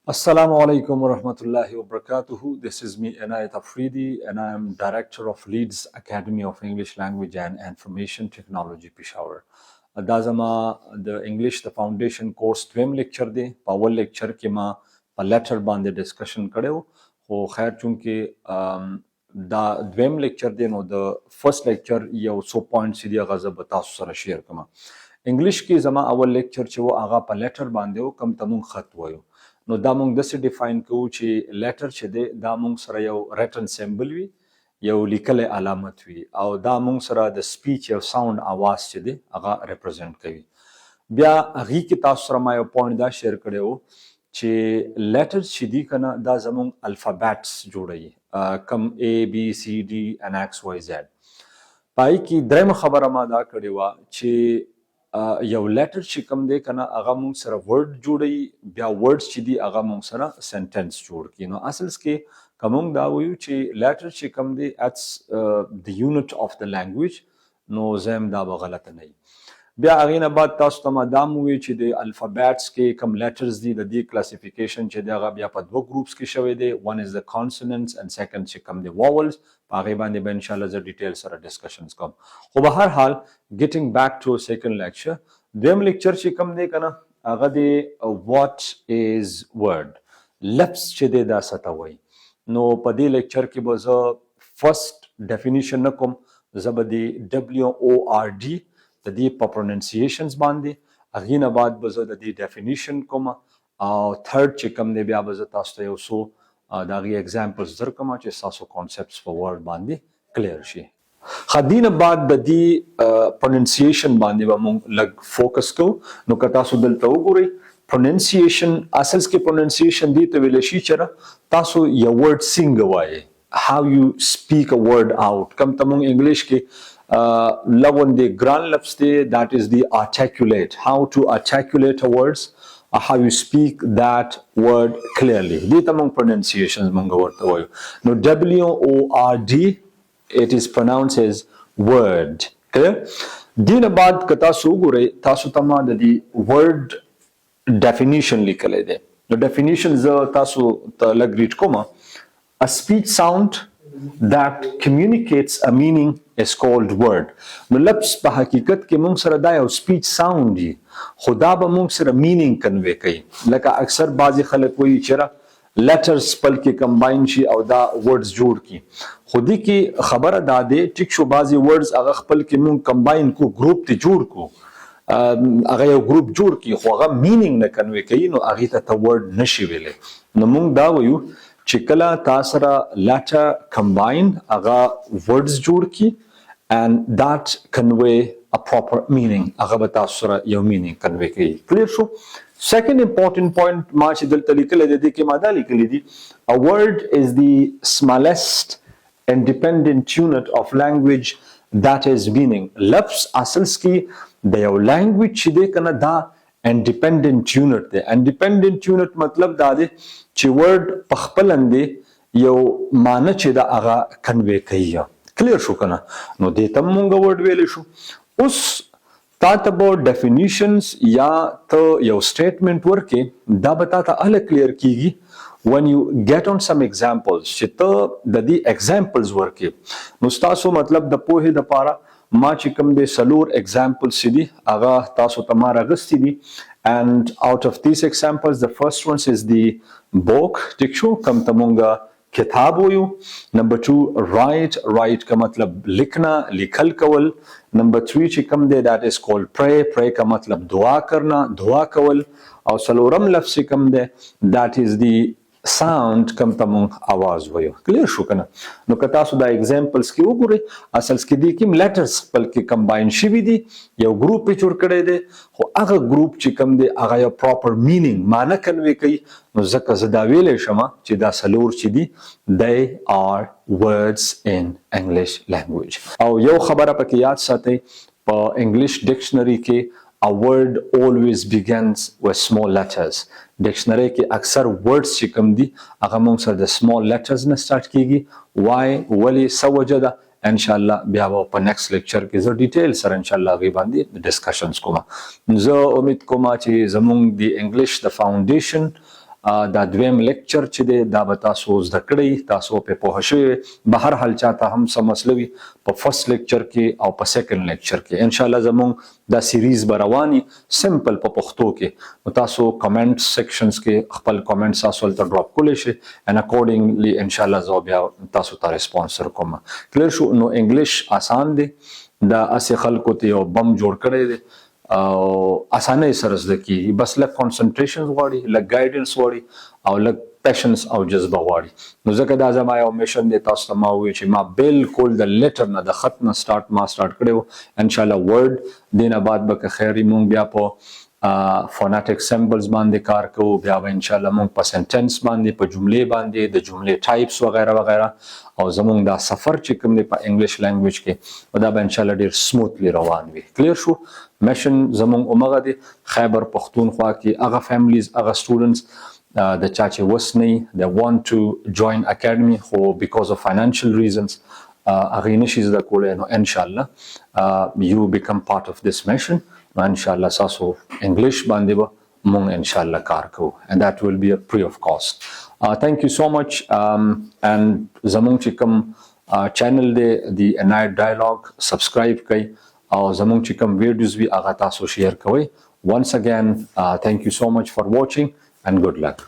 Assalamu alaikum wa rahmatullahi wa barakatuhu. This is me, Inayat Afridi, and I am Director of LEEDS Academy of English Language and Information Technology, Peshawar. دا زما د انګلیش د فاونډیشن کورس دویم لیکچر دی. په اول لیکچر کې ما په لیټر باندې ډسکشن کړو، خو خیر چونکې دا دویم لیکچر دی نو د فرست لیکچر یو څو پوینټس دي هغه زه به تاسو سره شیر کوم. انګلیش کې زما اول لیکچر چې و هغه په لیټر باندې و، کوم ته مونږ خط وایو. نو دا مونږ داسې ډیفاین کوو چې لیټر چې دی دا مونږ سره یو ریټن سیمبل وي، یو لیکلی علامت وي، او دا مونږ سره د سپیچ یو ساوند आवाज چې دی هغه ریپرزینټ کوي. بیا هغې کې تاسو سره ما یو پوینټ دا شیر کړی و چې لیټرز چې دي که نه دا زمونږ الفابیټس جوړوي، کم A B C D and X Y Z. په هغې کې درېیمه خبره ما دا کړې وه چې یو لیټر چې کوم دی که نه هغه مونږ سره ورډ جوړوي، بیا ورډز چې دي هغه مونږ سره سنټنس جوړ کړي. نو اصلس کې که مونږ دا وایو چې لیټر چې کوم دی اټس د یونټ آف د لینګویج، نو زم دا به غلطه نه وي. بیا هغې نه بعد تاسو ته ما دا هم ووایو چې د الفابیټس کې کوم لیټرز دي د دې کلاسیفیکیشن چې دی هغه بیا په دوه ګروپس کې شوی دی. ون از د کانسوننټس and second چې کوم دی واولز. په هغې باندې به انشاءالله زه ډیټیل سره ډسکشنز کوم. خو به هر حال getting back to second lecture، دویم لیکچر چې کوم دی که نه هغه دی what is word، لفظ چې دی دا څه ته وایي. نو په دې لیکچر کې به زه فرست ډیفینیشن نه کوم، زه به د WORD د دې په پروننسیشنز باندې، هغې نه بعد به زه د دې ډیفینیشن کوم، او تھرډ چې کوم دی بیا به زه تاسو ته یو څو د هغې اگزامپلز درکوم چې ستاسو کانسپټس په ورډ باندې کلیر شي. خدینه بعد د دې پروننسیشن باندې به مونږ لږ فوکس کوو. نو که تاسو دلته وګورئ پروننسیشن، اصلس کې پروننسیشن دې ته ویلی شي چې تاسو یو ورډ څنګه وایئ، how you speak a word out. کوم ته مونږ انګلیش کې لون دی ګران لفظ دی، that is the articulate، how to articulate a words، how you speak that word clearly. دې ته مونږ پروننسیشن مونږ ورته وایو. نو WORD it is pronounced as word. clear؟ دینه بعد که تاسو وګورئ تاسو ته ما د دې ورډ ډیفینیشن لیکلی دی. نو ډیفینیشن زه تاسو ته لږ ریډ کوم. A speech sound that communicates a meaning is called word. نو لفظ په حقیقت کې مونږ سره دا یو سپیچ ساوند دی، خو دا به مونږ سره مینینګ کنوی کوي. لکه اکثر بعضې خلک وایي چې لیټرز خپل کې کمباین شي او دا ورډز جوړ کړي، خو دې کې خبره دا دی ټیک شو بعضې ورډز هغه خپل کې مونږ کمباین کو، ګروپ ته جوړ کو، هغه یو ګروپ جوړ کړي خو هغه مینینګ نه کنوی کوي، نو هغې ته ورډ نشي ویلی. نو مونږ دا وایو چې کله تا سره لیټر کمباین هغه ورډز جوړ کړي and that convey a proper meaning، هغه به تاسو سره یو مینینګ کنوی کوي. کلیر شو؟ سیکنډ امپورټنٹ پوینټ ما چې دلته لیکلی دی دې کې ما دا لیکلی دي a word is the smallest independent unit of language that is meaning. لفظ اصلس کې د یو لینګویج چې دی که نه دا انډیپینډنٹ یونټ دی. انډیپینډنٹ یونټ مطلب دا دی چې ورډ په خپل اندې یو معنی چې دا هغه کنوی کوي. کلیر شو که نه؟ نو دې ته مونږ ورډ ویلی شو. اوس تا ته به ډیفینیشنز یا ته یو سټیټمنټ ورکې، دا به تا ته هله کلیر کیږي when you get on some examples، چې ته د دې ایگزامپلز ورکې. نو ستاسو مطلب د پوهې دپاره ما چې کوم دی څلور ایگزامپلز چې دي هغه تاسو ته ما راغستی دي. and out of these examples the first one is the book، ټیک شو، کوم ته مونږ کتاب ویو. نمبر 2 write کا مطلب لکھنا، لکھل کول. نمبر 3 چې کوم دی that is called pray کا مطلب دعا کرنا، دعا کول. او څلورم لفظ کوم دی that is the sound، کوم ته مونږ आवाज ویو. کلیر شو که نه؟ نو که تاسو دا ایگزامپلز کې وګورئ اصلس کې دې کوم لیټرز خپل کې کمباین شوي دي، یو ګروپ یې جوړ کړی دی، خو هغه ګروپ چې کوم دی هغه یو پراپر مینینګ معنی کنوی کوي. نو ځکه زه دا ویلی شم چې دا څلور چې دي they are words in English language. او یو خبره پکې یاد ساتئ، په انګلیش ډکشنري کې a word always begins with small letters. ډکشنري کې اکثر words چې کوم دي هغه مونږ سره د small letters نه سٹارټ کیږي. why، ولې، څه وجه ده، انشاءالله بیا به په نیکسټ لیکچر کې زه ډیټیل سره انشاءالله هغې باندې ډسکشنز کوم. زه امید کوم چې زمونږ د انګلیش د فاونډیشن دا دویم لیکچر چې دی دا به تاسو زده کړئ، تاسو په پوه شوي. به هر حال چاته هم څه مسله وي په فرست لیکچر کې او په سیکنډ لیکچر کې انشاءالله زموږ دا سیریز به رواني سمپل په پښتو کې. نو تاسو کمنټ سیکشنز کې خپل کمنټس تاسو ته ډراپ کولی شئ ان اکورډینګلی انشاءالله زه بیا تاسو ته ریسپانس درکوم. کلیر شو؟ نو انګلیش آسان دی، دا اسې خلکو ته یو بم جوړ کړی دی او اسانه سره زده کیږي، بس لږ کانسنټریشن غواړي، لږ ګایډنس غواړي او لږ پیشنس او جذبه غواړي. نو ځکه دا زما یو میشن دی، تاسو ته ما وویل چې ما بالکل د لیټر نه د خط نه سٹارټ کړی و. انشاءالله ورډ دینه بعد به که خیر مونږ بیا په فونیټک سمبلز باندې کار کوو، بیا به انشاءالله مونږ په سنټنس باندې، په جملې باندې، د جملې ټایپس وغیره وغیره. او زمونږ دا سفر چې کوم دی په انګلیش لینګویج کې دا به انشاءالله ډیر سموتلی روان وي. کلیر شو؟ میشن زمونږ همغه دی، خیبر پښتونخوا کې هغه فیملیز، هغه سټوډنټس د چا چې وس نه they want to join academy خو because of financial reasons هغه نشي زده کولی. نو انشاءالله you become part of this mission. نو انشاءالله تاسو انګلیش باندې به مونږ انشاءالله کار کوو and that will be free of cost. Thank you so much and زمونږ چې کوم چینل دی د Inayat Dialogue سبسکرایب کړئ او زمونږ چې کوم ویډیوز وي هغه تاسو شیر کوئ. Once again thank you so much for watching and good luck.